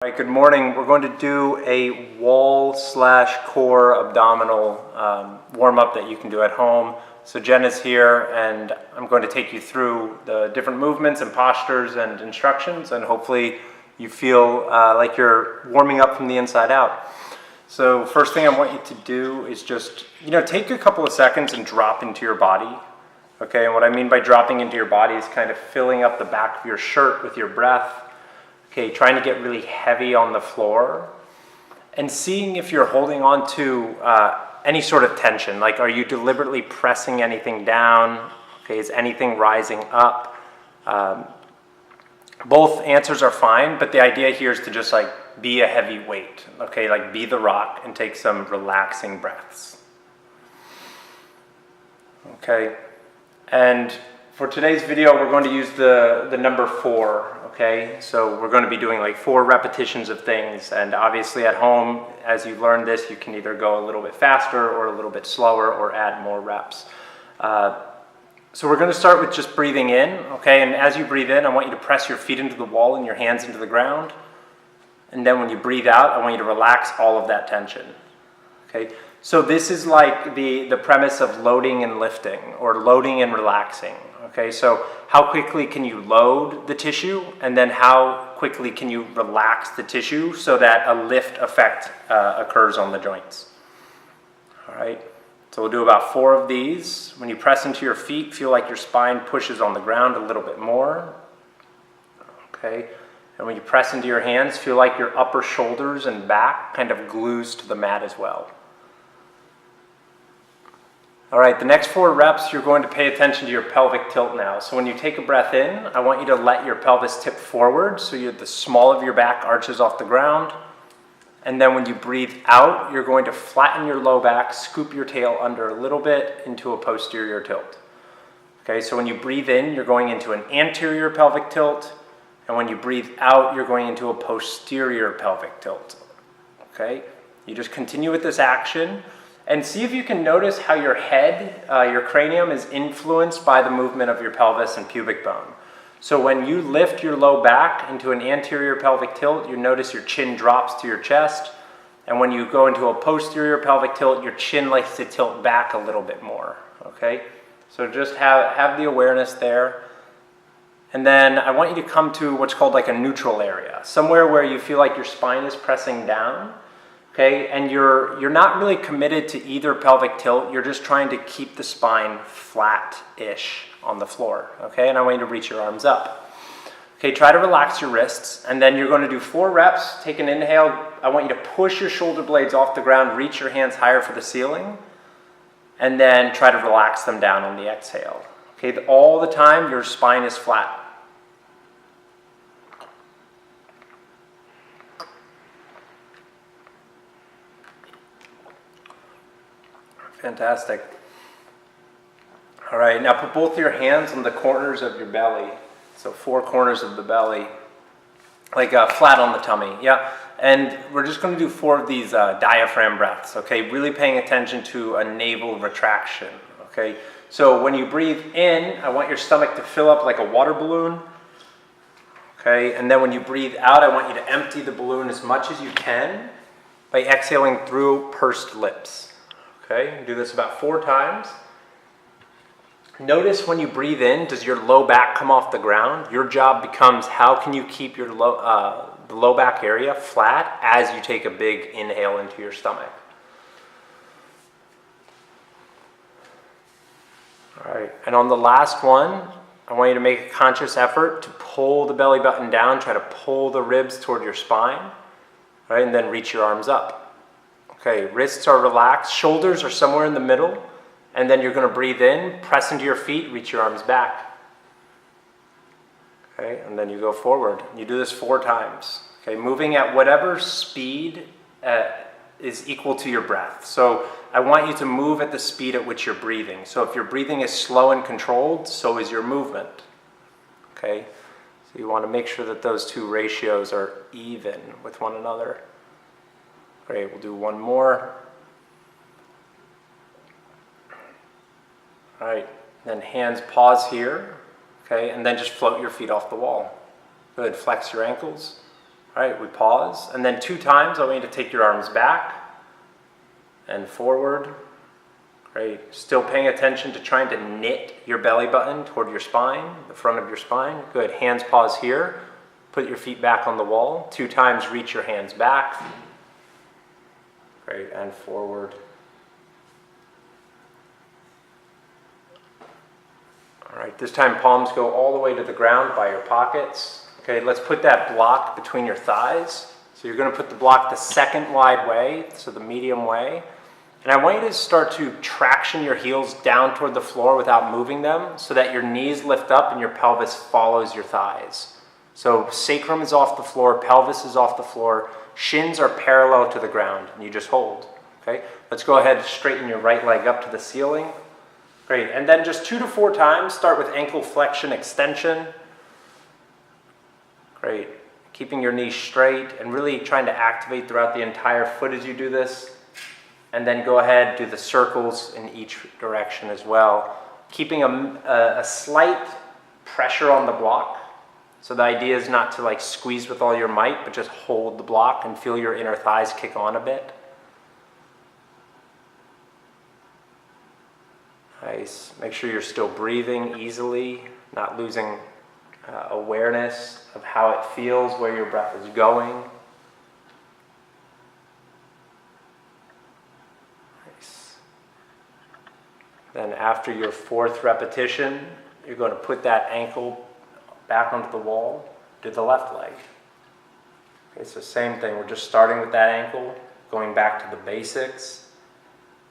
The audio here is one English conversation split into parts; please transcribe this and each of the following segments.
All right, good morning. We're going to do a wall/core abdominal warm-up that you can do at home. So Jen is here and I'm going to take you through the different movements and postures and instructions, and hopefully you feel like you're warming up from the inside out. So first thing I want you to do is just, take a couple of seconds and drop into your body. Okay, and what I mean by dropping into your body is kind of filling up the back of your shirt with your breath. Okay, trying to get really heavy on the floor and seeing if you're holding on to any sort of tension. Like, are you deliberately pressing anything down? Okay, is anything rising up? Both answers are fine, but the idea here is to just be a heavy weight. Okay, be the rock and take some relaxing breaths. Okay, and for today's video, we're going to use the number 4. Okay, so we're going to be doing 4 repetitions of things, and obviously at home, as you learn this, you can either go a little bit faster or a little bit slower or add more reps. So we're going to start with just breathing in, okay, and as you breathe in, I want you to press your feet into the wall and your hands into the ground, and then when you breathe out, I want you to relax all of that tension. Okay, so this is like the premise of loading and lifting, or loading and relaxing. Okay, so how quickly can you load the tissue, and then how quickly can you relax the tissue so that a lift effect occurs on the joints. All right, so we'll do about 4 of these. When you press into your feet, feel like your spine pushes on the ground a little bit more. Okay, and when you press into your hands, feel like your upper shoulders and back kind of glues to the mat as well. All right, the next 4 reps, you're going to pay attention to your pelvic tilt now. So when you take a breath in, I want you to let your pelvis tip forward so the small of your back arches off the ground. And then when you breathe out, you're going to flatten your low back, scoop your tail under a little bit into a posterior tilt. Okay, so when you breathe in, you're going into an anterior pelvic tilt. And when you breathe out, you're going into a posterior pelvic tilt. Okay, you just continue with this action. And see if you can notice how your head, your cranium, is influenced by the movement of your pelvis and pubic bone. So when you lift your low back into an anterior pelvic tilt, you notice your chin drops to your chest. And when you go into a posterior pelvic tilt, your chin likes to tilt back a little bit more. Okay? So just have the awareness there. And then I want you to come to what's called a neutral area, somewhere where you feel like your spine is pressing down. Okay, and you're not really committed to either pelvic tilt. You're just trying to keep the spine flat-ish on the floor. Okay, and I want you to reach your arms up. Okay, try to relax your wrists, and then you're going to do 4 reps. Take an inhale. I want you to push your shoulder blades off the ground, reach your hands higher for the ceiling, and then try to relax them down on the exhale. Okay, all the time your spine is flat. Fantastic. All right, now put both your hands on the corners of your belly. So 4 corners of the belly, flat on the tummy. Yeah, and we're just going to do 4 of these diaphragm breaths. Okay, really paying attention to a navel retraction. Okay, so when you breathe in, I want your stomach to fill up like a water balloon. Okay, and then when you breathe out, I want you to empty the balloon as much as you can by exhaling through pursed lips. Okay, do this about 4 times. Notice when you breathe in, does your low back come off the ground? Your job becomes how can you keep your the low back area flat as you take a big inhale into your stomach. All right, and on the last one, I want you to make a conscious effort to pull the belly button down, try to pull the ribs toward your spine, all right, and then reach your arms up. Okay, wrists are relaxed, shoulders are somewhere in the middle, and then you're going to breathe in, press into your feet, reach your arms back. Okay, and then you go forward. You do this 4 times. Okay, moving at whatever speed is equal to your breath. So I want you to move at the speed at which you're breathing. So if your breathing is slow and controlled, so is your movement. Okay, so you want to make sure that those 2 ratios are even with one another. Great, we'll do 1 more. All right, then hands pause here, okay, and then just float your feet off the wall. Good, flex your ankles. All right, we pause, and then 2 times I want you to take your arms back and forward. Great. Still paying attention to trying to knit your belly button toward your spine, the front of your spine. Good. Hands pause here. Put your feet back on the wall. 2 times, reach your hands back. Great, and forward. All right, this time palms go all the way to the ground by your pockets. Okay, let's put that block between your thighs. So you're going to put the block the second wide way, so the medium way. And I want you to start to traction your heels down toward the floor without moving them so that your knees lift up and your pelvis follows your thighs. So sacrum is off the floor, pelvis is off the floor, shins are parallel to the ground, and you just hold. Okay, let's go ahead and straighten your right leg up to the ceiling. Great, and then just 2 to 4 times, start with ankle flexion extension. Great, keeping your knees straight and really trying to activate throughout the entire foot as you do this. And then go ahead, do the circles in each direction as well. Keeping a slight pressure on the block. So the idea is not to like squeeze with all your might, but just hold the block and feel your inner thighs kick on a bit. Nice. Make sure you're still breathing easily, not losing awareness of how it feels, where your breath is going. Nice. Then after your 4th repetition, you're going to put that ankle back onto the wall, do the left leg. Okay, so same thing, we're just starting with that ankle, going back to the basics.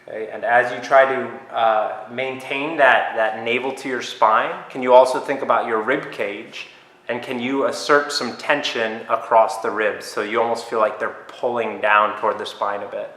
Okay, and as you try to maintain that navel to your spine, can you also think about your rib cage, and can you assert some tension across the ribs so you almost feel like they're pulling down toward the spine a bit.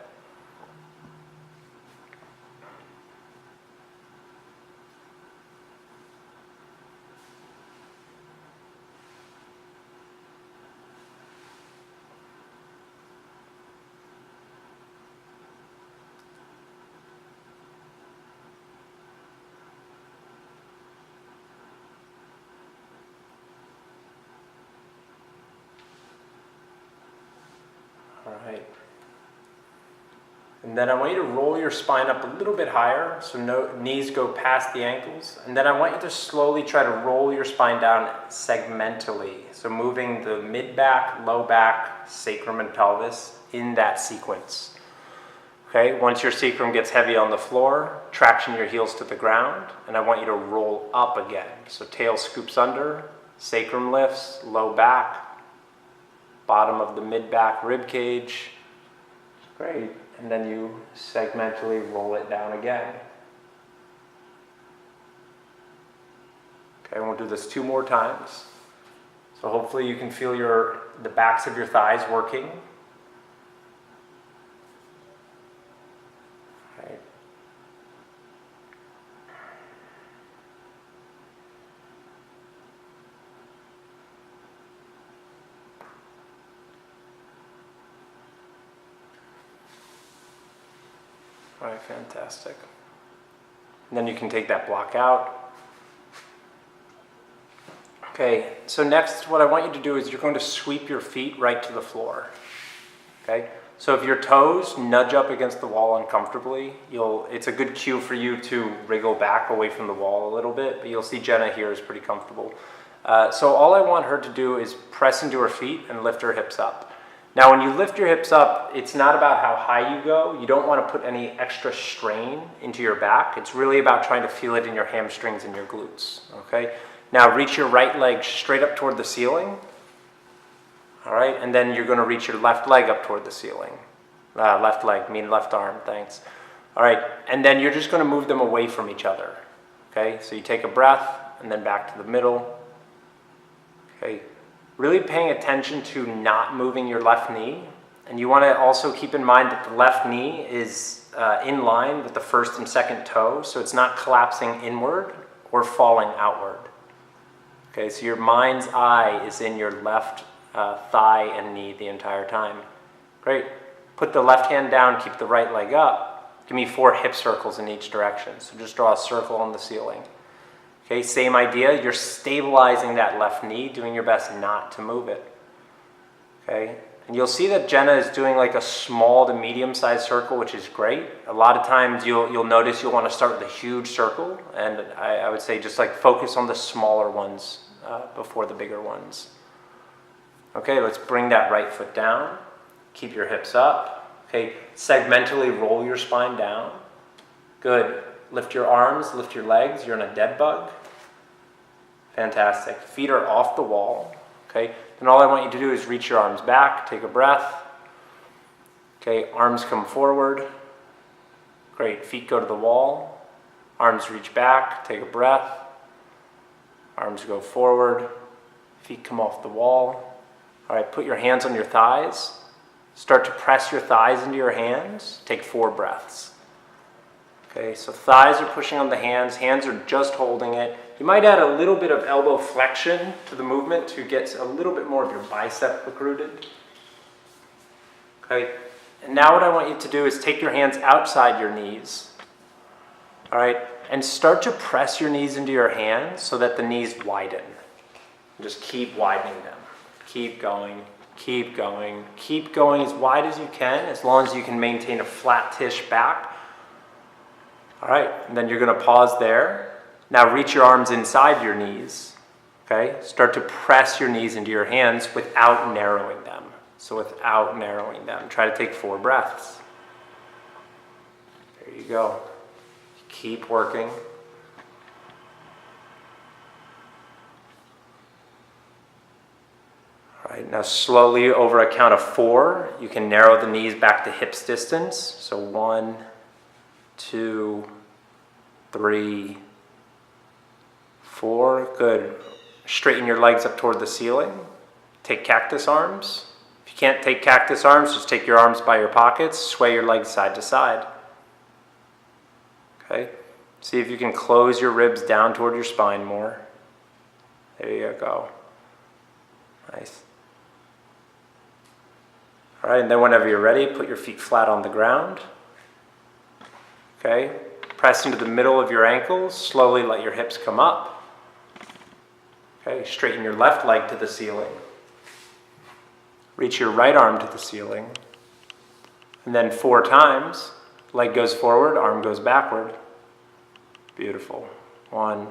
All right. And then I want you to roll your spine up a little bit higher, so knees go past the ankles. And then I want you to slowly try to roll your spine down segmentally. So moving the mid-back, low back, sacrum, and pelvis in that sequence. Okay, once your sacrum gets heavy on the floor, traction your heels to the ground, and I want you to roll up again. So tail scoops under, sacrum lifts, low back, bottom of the mid-back rib cage. Great. And then you segmentally roll it down again. Okay, and we'll do this 2 more times. So hopefully you can feel the backs of your thighs working. Right. All right, fantastic. And then you can take that block out. Okay, so next what I want you to do is you're going to sweep your feet right to the floor. Okay, so if your toes nudge up against the wall uncomfortably, it's a good cue for you to wriggle back away from the wall a little bit, but you'll see Jenna here is pretty comfortable. So all I want her to do is press into her feet and lift her hips up. Now, when you lift your hips up, it's not about how high you go. You don't want to put any extra strain into your back. It's really about trying to feel it in your hamstrings and your glutes, okay? Now, reach your right leg straight up toward the ceiling, all right? And then you're going to reach your left leg up toward the ceiling. Left leg, mean left arm, thanks. All right, and then you're just going to move them away from each other, okay? So you take a breath, and then back to the middle, okay? Really paying attention to not moving your left knee. And you want to also keep in mind that the left knee is in line with the first and second toe, so it's not collapsing inward or falling outward. Okay, so your mind's eye is in your left thigh and knee the entire time. Great. Put the left hand down, keep the right leg up. Give me 4 hip circles in each direction. So just draw a circle on the ceiling. Okay, same idea, you're stabilizing that left knee, doing your best not to move it. Okay, and you'll see that Jenna is doing like a small to medium-sized circle, which is great. A lot of times you'll notice you'll want to start with a huge circle, and I would say just like focus on the smaller ones before the bigger ones. Okay, let's bring that right foot down. Keep your hips up. Okay, segmentally roll your spine down. Good. Lift your arms, lift your legs. You're in a dead bug. Fantastic. Feet are off the wall. Okay, and all I want you to do is reach your arms back, take a breath. Okay, arms come forward. Great, feet go to the wall. Arms reach back, take a breath. Arms go forward. Feet come off the wall. All right, put your hands on your thighs. Start to press your thighs into your hands. Take 4 breaths. Okay, so thighs are pushing on the hands are just holding it. You might add a little bit of elbow flexion to the movement to get a little bit more of your bicep recruited. Okay, and now what I want you to do is take your hands outside your knees. All right, and start to press your knees into your hands so that the knees widen. Just keep widening them. Keep going, keep going, keep going as wide as you can, as long as you can maintain a flat-ish back. All right, and then you're going to pause there. Now reach your arms inside your knees. Okay, start to press your knees into your hands without narrowing them. So without narrowing them, try to take 4 breaths. There you go. Keep working. All right, now slowly over a count of 4, you can narrow the knees back to hips distance. So 1, 2, 3, 4. Good. Straighten your legs up toward the ceiling. Take cactus arms. If you can't take cactus arms, just take your arms by your pockets. Sway your legs side to side. Okay. See if you can close your ribs down toward your spine more. There you go. Nice. All right, and then whenever you're ready, put your feet flat on the ground. Okay, press into the middle of your ankles. Slowly let your hips come up. Okay, straighten your left leg to the ceiling. Reach your right arm to the ceiling. And then 4 times, leg goes forward, arm goes backward. Beautiful. 1,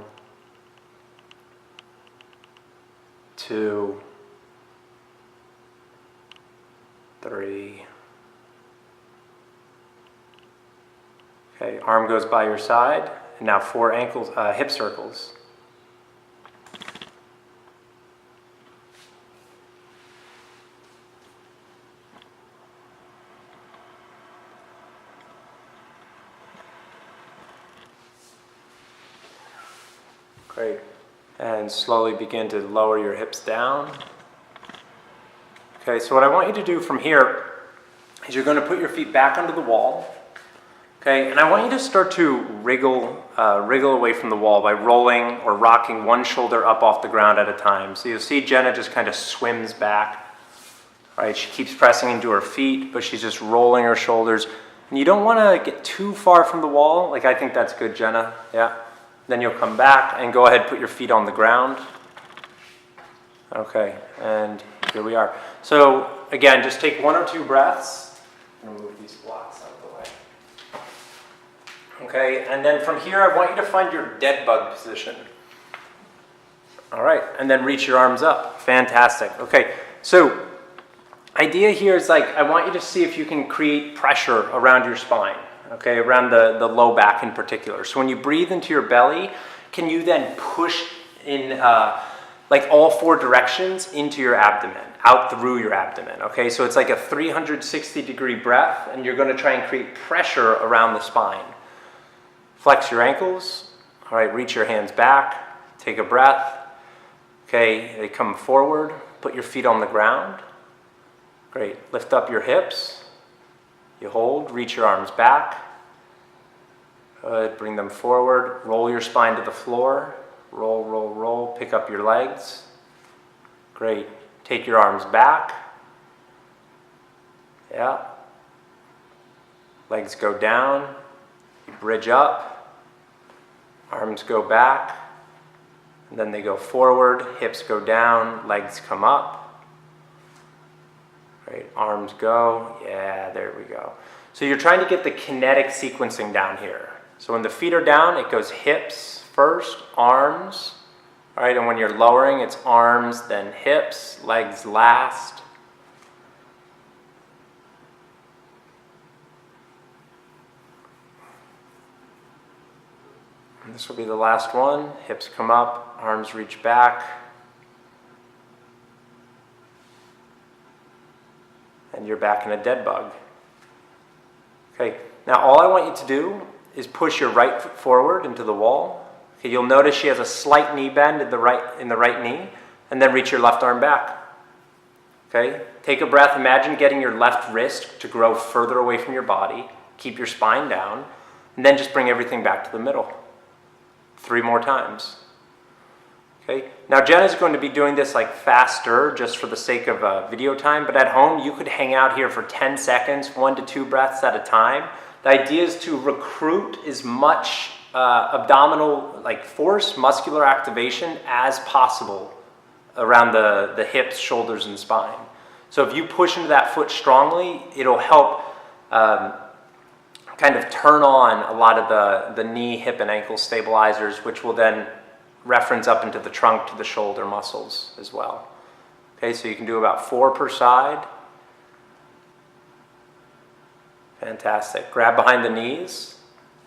2, 3. Okay, arm goes by your side, and now 4 hip circles. Great. And slowly begin to lower your hips down. Okay, so what I want you to do from here is you're going to put your feet back onto the wall. Okay, and I want you to start to wriggle away from the wall by rolling or rocking one shoulder up off the ground at a time. So you'll see Jenna just kind of swims back. Right, she keeps pressing into her feet, but she's just rolling her shoulders. And you don't want to get too far from the wall. Like, I think that's good, Jenna. Yeah. Then you'll come back and go ahead, put your feet on the ground. Okay, and here we are. So again, just take 1 or 2 breaths. I'm going to move these blocks out of the way. Okay, and then from here, I want you to find your dead bug position. All right, and then reach your arms up. Fantastic. Okay, so idea here is like, I want you to see if you can create pressure around your spine. Okay, around the low back in particular. So when you breathe into your belly, can you then push in like all 4 directions into your abdomen, out through your abdomen? Okay, so it's like a 360-degree breath, and you're going to try and create pressure around the spine. Flex your ankles. All right, reach your hands back. Take a breath. Okay, they come forward. Put your feet on the ground. Great. Lift up your hips. You hold, reach your arms back. Good, bring them forward. Roll your spine to the floor. Roll, roll, roll. Pick up your legs. Great. Take your arms back. Yeah. Legs go down. You bridge up. Arms go back. And then they go forward. Hips go down. Legs come up. Great, arms go. Yeah, there we go. So you're trying to get the kinetic sequencing down here. So when the feet are down, it goes hips first, arms. All right, and when you're lowering, it's arms, then hips, legs last. And this will be the last one. Hips come up, arms reach back. And you're back in a dead bug. Okay, now all I want you to do is push your right foot forward into the wall. Okay, you'll notice she has a slight knee bend in the right knee, and then reach your left arm back. Okay, take a breath. Imagine getting your left wrist to grow further away from your body. Keep your spine down, and then just bring everything back to the middle. 3 more times. Okay, now Jenna's going to be doing this like faster just for the sake of video time, but at home you could hang out here for 10 seconds, 1 to 2 breaths at a time. The idea is to recruit as much abdominal force, muscular activation as possible around the hips, shoulders, and spine. So if you push into that foot strongly, it'll help kind of turn on a lot of the knee, hip, and ankle stabilizers, which will then reference up into the trunk to the shoulder muscles as well. Okay, so you can do about 4 per side. Fantastic. Grab behind the knees.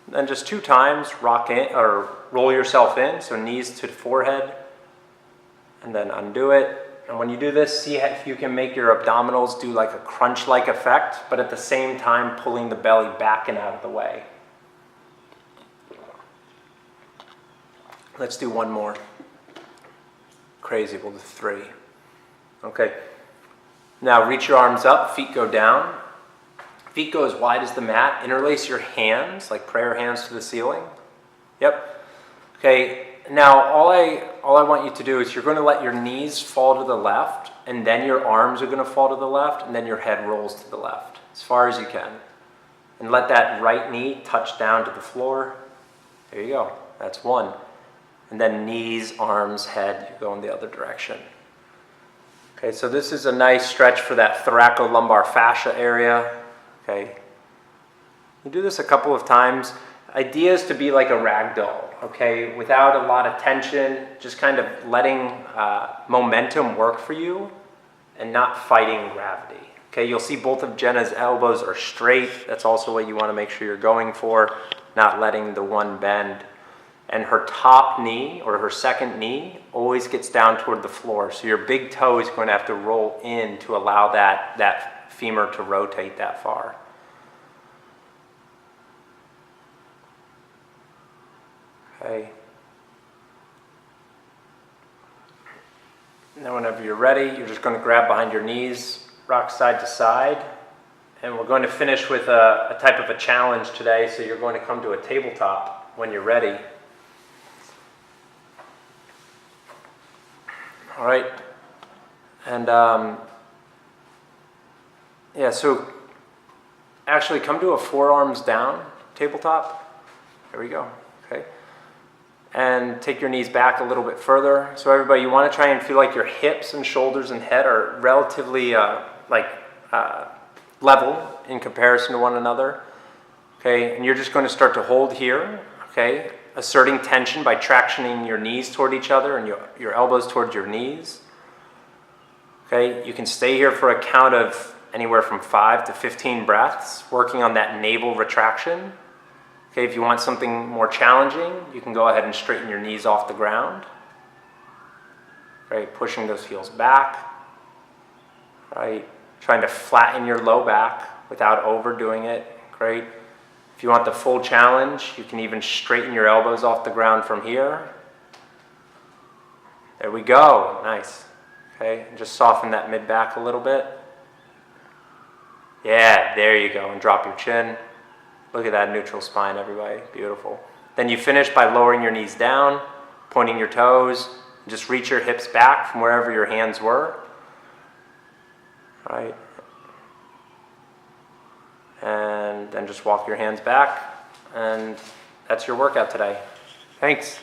Then just 2 times, rock in or roll yourself in, so knees to the forehead, and then undo it. And when you do this, see if you can make your abdominals do like a crunch-like effect, but at the same time pulling the belly back and out of the way. Let's do 1 more. Crazy, we'll do 3. Okay. Now reach your arms up, feet go down. Feet go as wide as the mat. Interlace your hands, like prayer hands to the ceiling. Yep. Okay, now all I want you to do is you're going to let your knees fall to the left, and then your arms are going to fall to the left, and then your head rolls to the left, as far as you can. And let that right knee touch down to the floor. There you go. That's 1. And then knees, arms, head, you go in the other direction. Okay, so this is a nice stretch for that thoracolumbar fascia area. Okay, you do this a couple of times. Idea is to be like a rag doll, okay, without a lot of tension, just kind of letting momentum work for you and not fighting gravity. Okay, you'll see both of Jenna's elbows are straight. That's also what you want to make sure you're going for, not letting the one bend. And her top knee, or her second knee, always gets down toward the floor. So your big toe is going to have to roll in to allow that femur to rotate that far. Okay. Now whenever you're ready, you're just going to grab behind your knees, rock side to side. And we're going to finish with a type of a challenge today. So you're going to come to a tabletop when you're ready. All right, and yeah, so actually come to a forearms down tabletop. There we go, okay. And take your knees back a little bit further. So everybody, you want to try and feel like your hips and shoulders and head are relatively level in comparison to one another. Okay, and you're just going to start to hold here, okay, asserting tension by tractioning your knees toward each other and your elbows towards your knees. Okay, you can stay here for a count of anywhere from 5 to 15 breaths, working on that navel retraction. Okay, if you want something more challenging, you can go ahead and straighten your knees off the ground. Right, pushing those heels back. Right, trying to flatten your low back without overdoing it. Great. If you want the full challenge, you can even straighten your elbows off the ground from here. There we go. Nice. Okay, and just soften that mid back a little bit. Yeah, there you go. And drop your chin. Look at that neutral spine, everybody. Beautiful. Then you finish by lowering your knees down, pointing your toes. Just reach your hips back from wherever your hands were. Right. And then just walk your hands back, and that's your workout today. Thanks.